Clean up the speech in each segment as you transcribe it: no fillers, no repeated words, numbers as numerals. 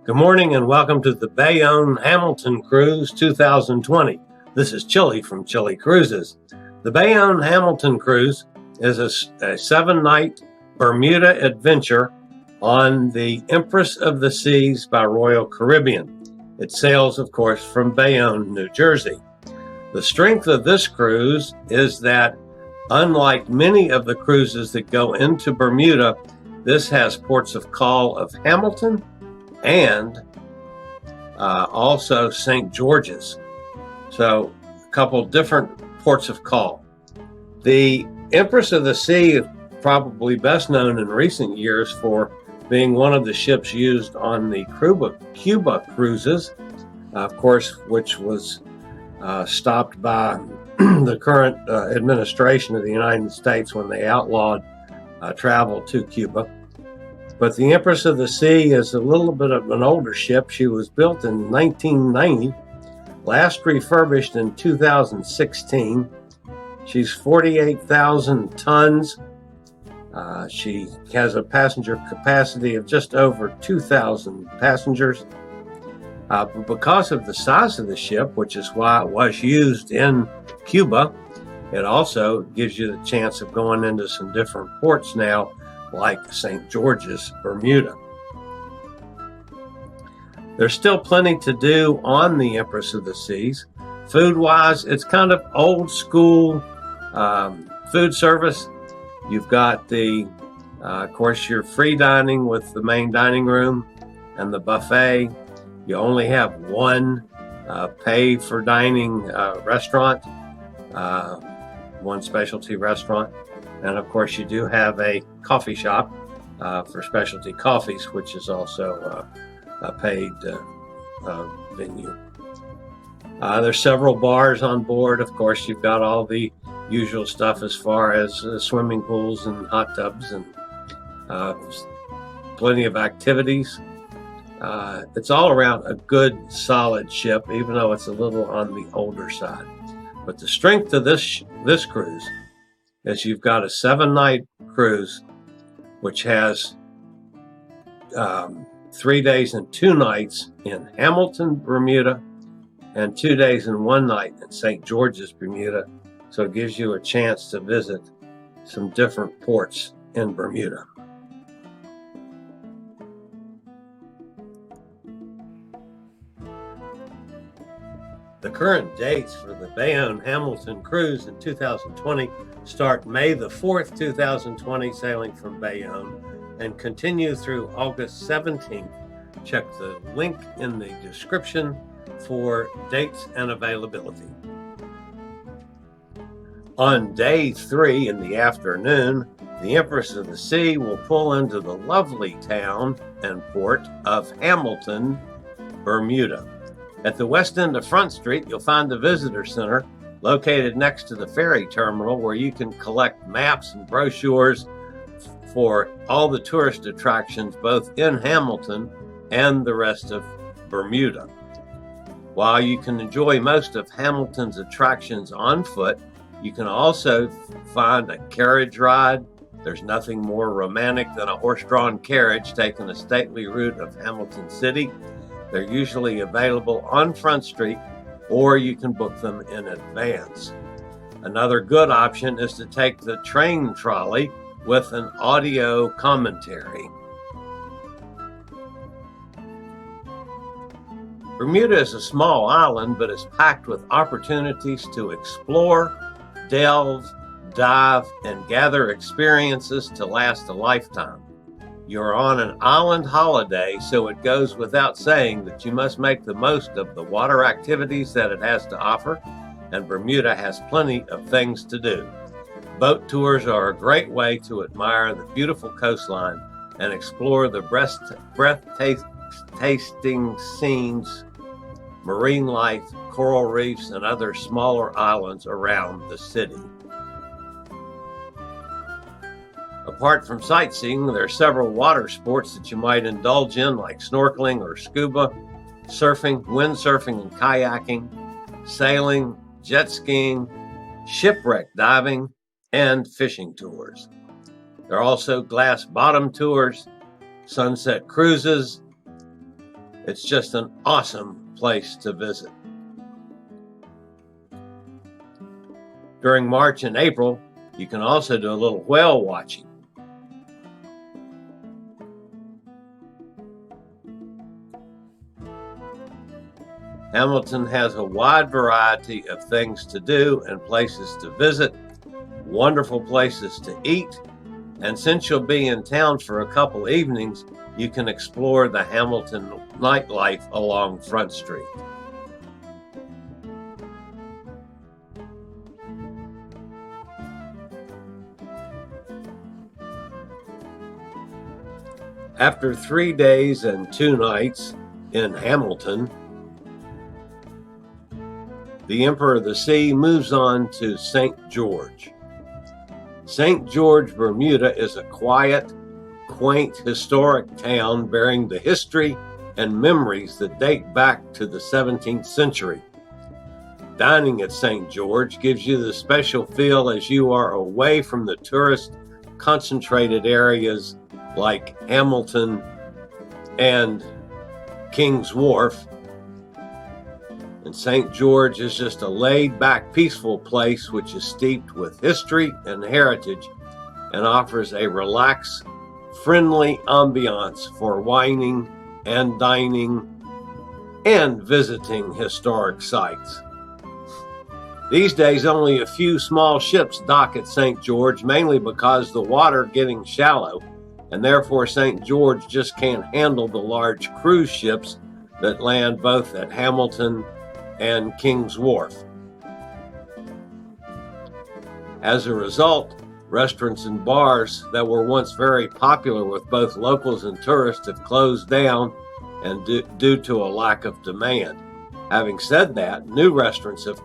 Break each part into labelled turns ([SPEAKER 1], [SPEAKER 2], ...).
[SPEAKER 1] Good morning and welcome to the Bayonne Hamilton Cruise 2020. This is Chillie from Chillie Cruises. The Bayonne Hamilton Cruise is a 7-night Bermuda adventure on the Empress of the Seas by Royal Caribbean. It sails, of course, from Bayonne, New Jersey. The strength of this cruise is that, unlike many of the cruises that go into Bermuda, this has ports of call of Hamilton and also St. George's. So a couple different ports of call. The Empress of the Sea is probably best known in recent years for being one of the ships used on the Cuba cruises, of course, which was stopped by the current administration of the United States when they outlawed travel to Cuba. But the Empress of the Sea is a little bit of an older ship. She was built in 1990, last refurbished in 2016. She's 48,000 tons. She has a passenger capacity of just over 2,000 passengers. But because of the size of the ship, which is why it was used in Cuba, it also gives you the chance of going into some different ports now, like St. George's, Bermuda. There's still plenty to do on the Empress of the Seas. Food-wise, it's kind of old school food service. You've got of course, your free dining with the main dining room and the buffet. You only have one pay for dining restaurant, one specialty restaurant. And of course, you do have a coffee shop for specialty coffees, which is also a paid venue. There's several bars on board. Of course, you've got all the usual stuff as far as swimming pools and hot tubs and plenty of activities. It's all around a good, solid ship, even though it's a little on the older side. But the strength of this cruise is you've got a 7-night cruise, which has 3 days and 2 nights in Hamilton, Bermuda, and 2 days and 1 night in St. George's, Bermuda. So it gives you a chance to visit some different ports in Bermuda. The current dates for the Bayonne Hamilton Cruise in 2020 start May the 4th, 2020, sailing from Bayonne, and continue through August 17th. Check the link in the description for dates and availability. On day 3 in the afternoon, the Empress of the Sea will pull into the lovely town and port of Hamilton, Bermuda. At the west end of Front Street, you'll find the visitor center located next to the ferry terminal, where you can collect maps and brochures for all the tourist attractions both in Hamilton and the rest of Bermuda. While you can enjoy most of Hamilton's attractions on foot, you can also find a carriage ride. There's nothing more romantic than a horse-drawn carriage taking a stately route of Hamilton City. They're usually available on Front Street, or you can book them in advance. Another good option is to take the train trolley with an audio commentary. Bermuda is a small island, but is packed with opportunities to explore, delve, dive, and gather experiences to last a lifetime. You're on an island holiday, so it goes without saying that you must make the most of the water activities that it has to offer, and Bermuda has plenty of things to do. Boat tours are a great way to admire the beautiful coastline and explore the breathtaking scenes, marine life, coral reefs, and other smaller islands around the city. Apart from sightseeing, there are several water sports that you might indulge in, like snorkeling or scuba, surfing, windsurfing and kayaking, sailing, jet skiing, shipwreck diving, and fishing tours. There are also glass bottom tours, sunset cruises, It's just an awesome place to visit. During March and April, you can also do a little whale watching. Hamilton has a wide variety of things to do and places to visit, wonderful places to eat, and since you'll be in town for a couple evenings, you can explore the Hamilton nightlife along Front Street. After 3 days and 2 nights in Hamilton, the Emperor of the Sea moves on to St. George. St. George, Bermuda is a quiet, quaint, historic town bearing the history and memories that date back to the 17th century. Dining at St. George gives you the special feel as you are away from the tourist concentrated areas like Hamilton and King's Wharf. And St. George is just a laid-back, peaceful place which is steeped with history and heritage and offers a relaxed, friendly ambiance for wining and dining and visiting historic sites. These days, only a few small ships dock at St. George, mainly because the water getting shallow, and therefore St. George just can't handle the large cruise ships that land both at Hamilton and King's Wharf. As a result, restaurants and bars that were once very popular with both locals and tourists have closed down and due to a lack of demand. Having said that, new restaurants have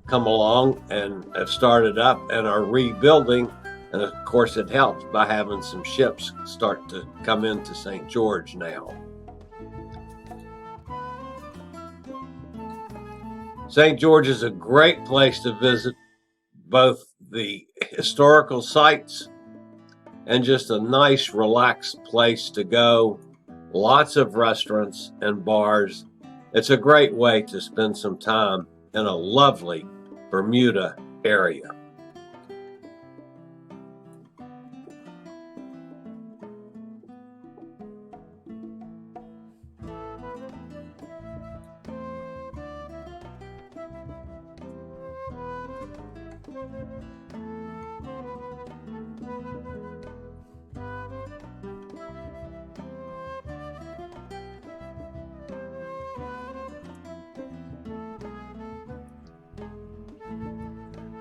[SPEAKER 1] come along and have started up and are rebuilding, and of course it helps by having some ships start to come into St. George now. St. George is a great place to visit both the historical sites and just a nice, relaxed place to go. Lots of restaurants and bars. It's a great way to spend some time in a lovely Bermuda area.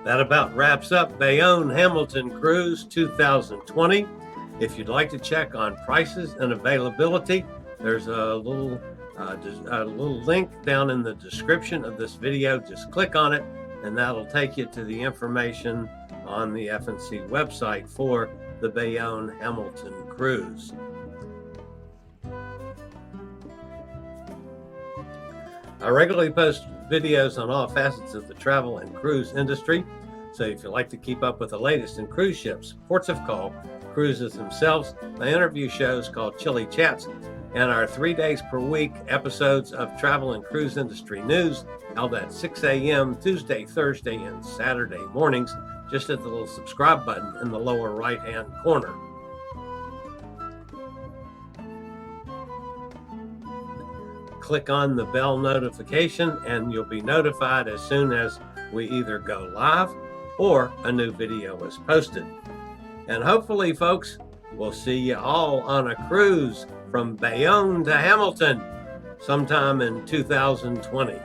[SPEAKER 1] That about wraps up Bayonne Hamilton Cruise 2020. If you'd like to check on prices and availability, there's a little link down in the description of this video. Just click on it and that'll take you to the information on the F&C website for the Bayonne Hamilton Cruise. I regularly post videos on all facets of the travel and cruise industry. So if you'd like to keep up with the latest in cruise ships, ports of call, cruises themselves, my interview shows called Chillie Chats, and our 3 days per week episodes of travel and cruise industry news held at 6 a.m. Tuesday, Thursday, and Saturday mornings, just at the little subscribe button in the lower right-hand corner. Click on the bell notification and you'll be notified as soon as we either go live or a new video is posted. And hopefully, folks, we'll see you all on a cruise from Bayonne to Hamilton sometime in 2020.